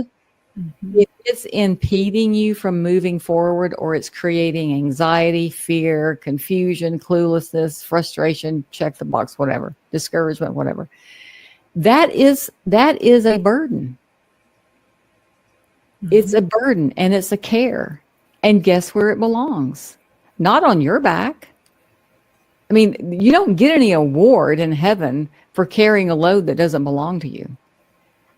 Mm-hmm. If it's impeding you from moving forward, or it's creating anxiety, fear, confusion, cluelessness, frustration, check the box, whatever, discouragement, whatever. That is a burden. It's a burden and it's a care. And guess where it belongs? Not on your back. I mean, you don't get any award in heaven for carrying a load that doesn't belong to you.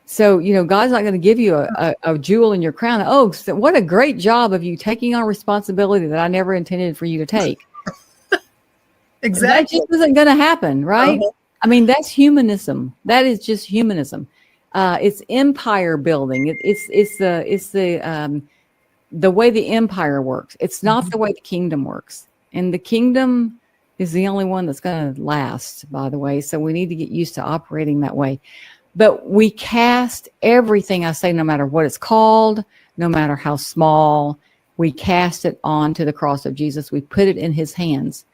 So, God's not going to give you a jewel in your crown. Oh, so what a great job of you taking on responsibility that I never intended for you to take. Exactly. That just isn't going to happen, right? Uh-huh. I mean, that's humanism. That is just humanism. It's empire building. It's the way the empire works. It's not the way the kingdom works. And the kingdom is the only one that's going to last, by the way. So we need to get used to operating that way. But we cast everything, I say, no matter what it's called, no matter how small, we cast it onto the cross of Jesus. We put it in his hands.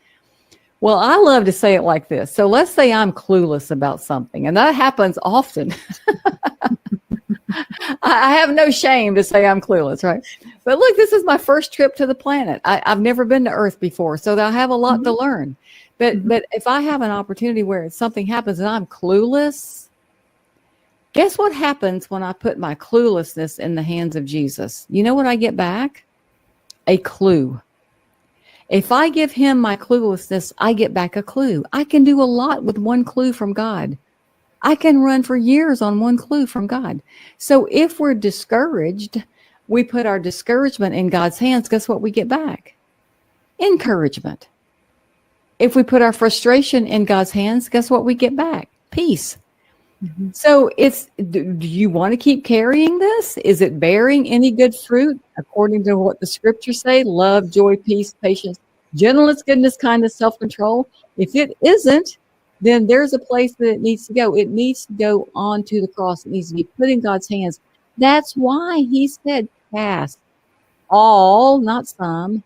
Well, I love to say it like this. So let's say I'm clueless about something, and that happens often. I have no shame to say I'm clueless, right? But look, this is my first trip to the planet. I've never been to Earth before, so I have a lot to learn. But if I have an opportunity where something happens and I'm clueless, guess what happens when I put my cluelessness in the hands of Jesus? You know what I get back? A clue. If I give him my cluelessness, I get back a clue. I can do a lot with one clue from God. I can run for years on one clue from God. So if we're discouraged, we put our discouragement in God's hands. Guess what we get back? Encouragement. If we put our frustration in God's hands, guess what we get back? Peace. So do you want to keep carrying this? Is it bearing any good fruit according to what the scriptures say? Love, joy, peace, patience, gentleness, goodness, kindness, self-control. If it isn't, then there's a place that it needs to go. It needs to go onto the cross. It needs to be put in God's hands. That's why he said, cast all, not some,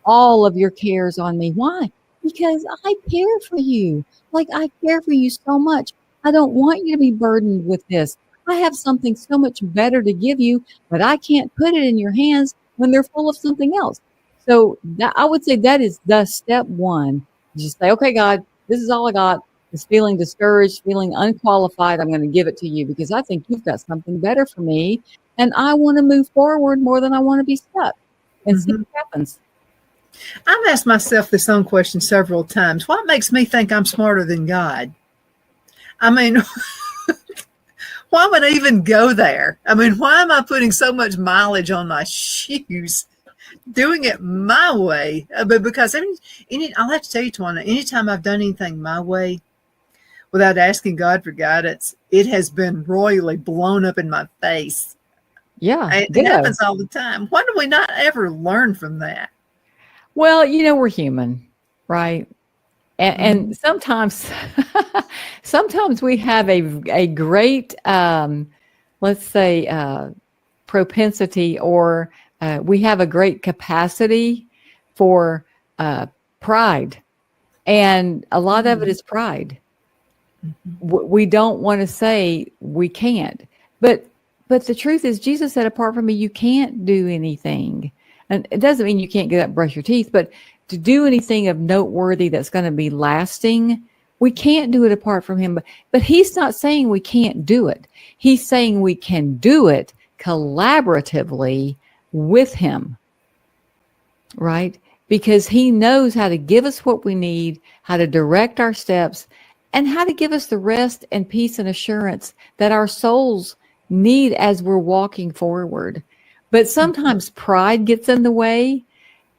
all of your cares on me. Why? Because I care for you. Like, I care for you so much. I don't want you to be burdened with this. I have something so much better to give you, but I can't put it in your hands when they're full of something else. So that, I would say that is the step one. Just say, okay, God, this is all I got. Is feeling discouraged, feeling unqualified. I'm going to give it to you because I think you've got something better for me. And I want to move forward more than I want to be stuck. And see what happens. I've asked myself this own question several times. What makes me think I'm smarter than God? I mean, why would I even go there? I mean, why am I putting so much mileage on my shoes, doing it my way? But because I'll have to tell you, Tawana, anytime I've done anything my way without asking God for guidance, it has been royally blown up in my face. Yeah. It happens all the time. Why do we not ever learn from that? Well, we're human, right? And sometimes we have a great, let's say, propensity, or we have a great capacity for pride. And a lot of it is pride. We don't want to say we can't. But the truth is, Jesus said, apart from me, you can't do anything. And it doesn't mean you can't get up, brush your teeth, but to do anything of noteworthy that's going to be lasting, we can't do it apart from him. But he's not saying we can't do it. He's saying we can do it collaboratively with him, right? Because he knows how to give us what we need, how to direct our steps, and how to give us the rest and peace and assurance that our souls need as we're walking forward. But sometimes pride gets in the way,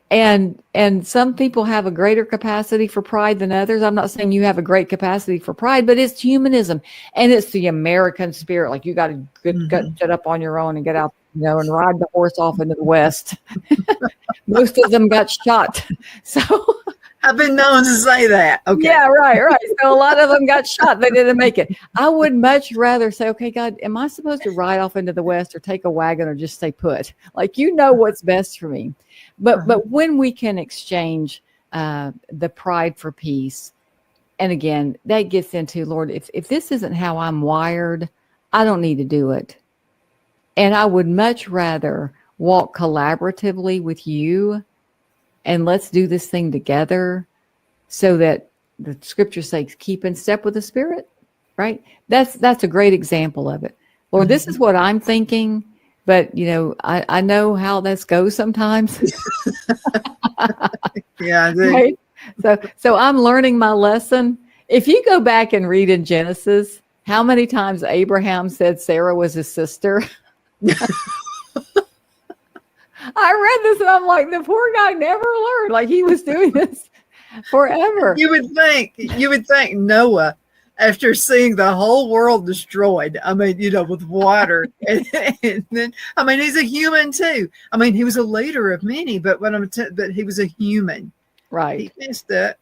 and some people have a greater capacity for pride than others. I'm not saying you have a great capacity for pride, but it's humanism, and it's the American spirit. Like, you got to shut up on your own and get out, and ride the horse off into the West. Most of them got shot. So I've been known to say that. Okay. Yeah, right. So a lot of them got shot. They didn't make it. I would much rather say, okay, God, am I supposed to ride off into the West or take a wagon or just stay put? Like, what's best for me. But when we can exchange the pride for peace, and again, that gets into, Lord, if this isn't how I'm wired, I don't need to do it. And I would much rather walk collaboratively with you, and let's do this thing together, so that the scripture says, keep in step with the Spirit, right? That's a great example of it. Lord, this is what I'm thinking. But, I know how this goes sometimes. Yeah, I do. Right? So I'm learning my lesson. If you go back and read in Genesis, how many times Abraham said Sarah was his sister? I read this and I'm like, the poor guy never learned. Like he was doing this forever. You would think Noah, after seeing the whole world destroyed, I mean, with water, and then, I mean, he's a human too. I mean, he was a leader of many, but but he was a human. Right. He missed it.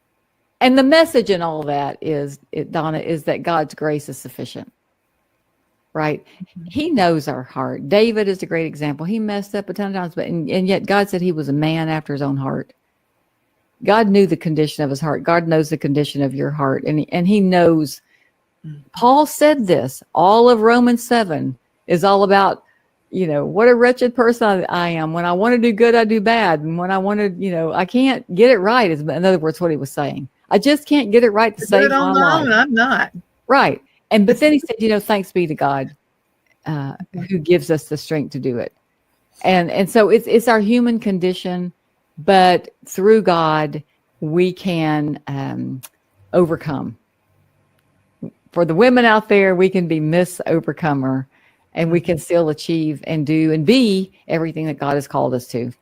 And the message in all that Donna, is that God's grace is sufficient. Right. Mm-hmm. He knows our heart. David is a great example. He messed up a ton of times, but and yet God said he was a man after his own heart. God knew the condition of his heart. God knows the condition of your heart. And he knows. Paul said this. All of Romans 7 is all about, what a wretched person I am. When I want to do good, I do bad. And when I want to, I can't get it right. Is in other words, what he was saying. I just can't get it right to save my life. I'm not. Right. But then he said, thanks be to God who gives us the strength to do it. And so it's our human condition, but through God, we can overcome. For the women out there, we can be Miss Overcomer, and we can still achieve and do and be everything that God has called us to.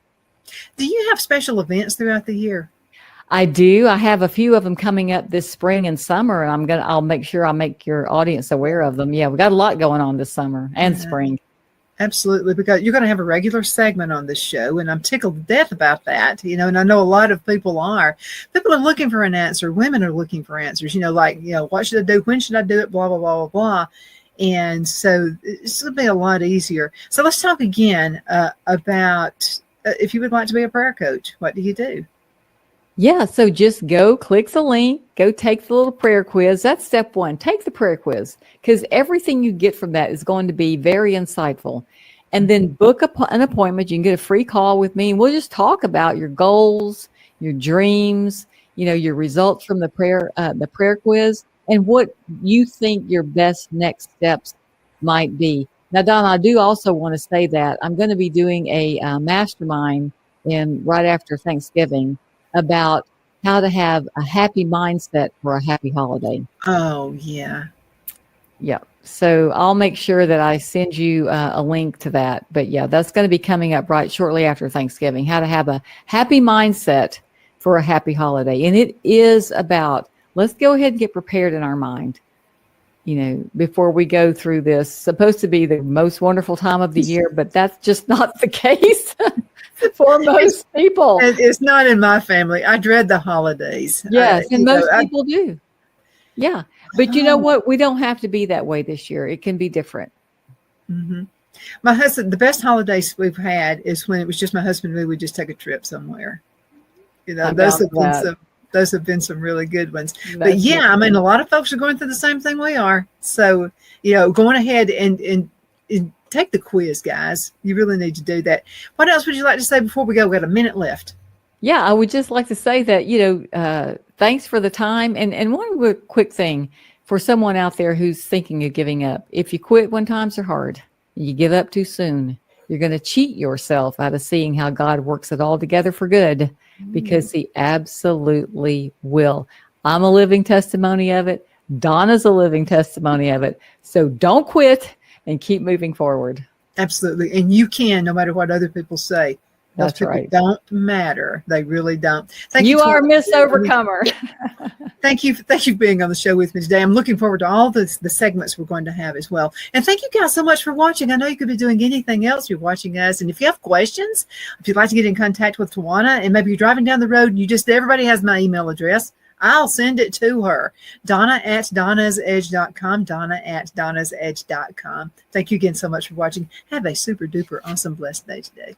Do you have special events throughout the year? I do. I have a few of them coming up this spring and summer, and I'll make sure I make your audience aware of them. Yeah, we got a lot going on this summer and spring. Absolutely, because you're going to have a regular segment on this show, and I'm tickled to death about that. And I know a lot of people are. People are looking for an answer. Women are looking for answers. What should I do? When should I do it? Blah, blah, blah, blah, blah. And so it's going to be a lot easier. So let's talk again about if you would like to be a prayer coach, what do you do? Yeah, so just go click the link, go take the little prayer quiz. That's step one. Take the prayer quiz because everything you get from that is going to be very insightful. And then book an appointment. You can get a free call with me, and we'll just talk about your goals, your dreams, your results from the prayer quiz, and what you think your best next steps might be. Now, Donna, I do also want to say that I'm going to be doing a mastermind right after Thanksgiving about how to have a happy mindset for a happy holiday. Oh, yeah. Yeah. So I'll make sure that I send you a link to that. But yeah, that's going to be coming up right shortly after Thanksgiving, how to have a happy mindset for a happy holiday. And it is about, let's go ahead and get prepared in our mind, before we go through this. Supposed to be the most wonderful time of the year, but that's just not the case. For most people. It's not in my family. I dread the holidays. Yes, and most people do. Yeah. But you know what? We don't have to be that way this year. It can be different. Mm-hmm. My husband, the best holidays we've had is when it was just my husband and me. We just take a trip somewhere. Those have been some really good ones. But yeah, I mean, a lot of folks are going through the same thing we are. So, going ahead and take the quiz, guys. You really need to do that. What else would you like to say before we go? We got a minute left. Yeah, I would just like to say that, thanks for the time. And one quick thing for someone out there who's thinking of giving up. If you quit when times are hard, you give up too soon, you're going to cheat yourself out of seeing how God works it all together for good, because he absolutely will. I'm a living testimony of it. Donna's a living testimony of it. So don't quit. And keep moving forward. Absolutely. And you can, no matter what other people say. Those people right. Don't matter. They really don't. Thank you. You are Miss Overcomer. Thank you for being on the show with me today. I'm looking forward to all the segments we're going to have as well. And thank you guys so much for watching. I know you could be doing anything else. You're watching us. And if you have questions, if you'd like to get in contact with Tawana, and maybe you're driving down the road and everybody has my email address, I'll send it to her. Donna@donnasedge.com. Donna@donnasedge.com. Thank you again so much for watching. Have a super duper awesome blessed day today.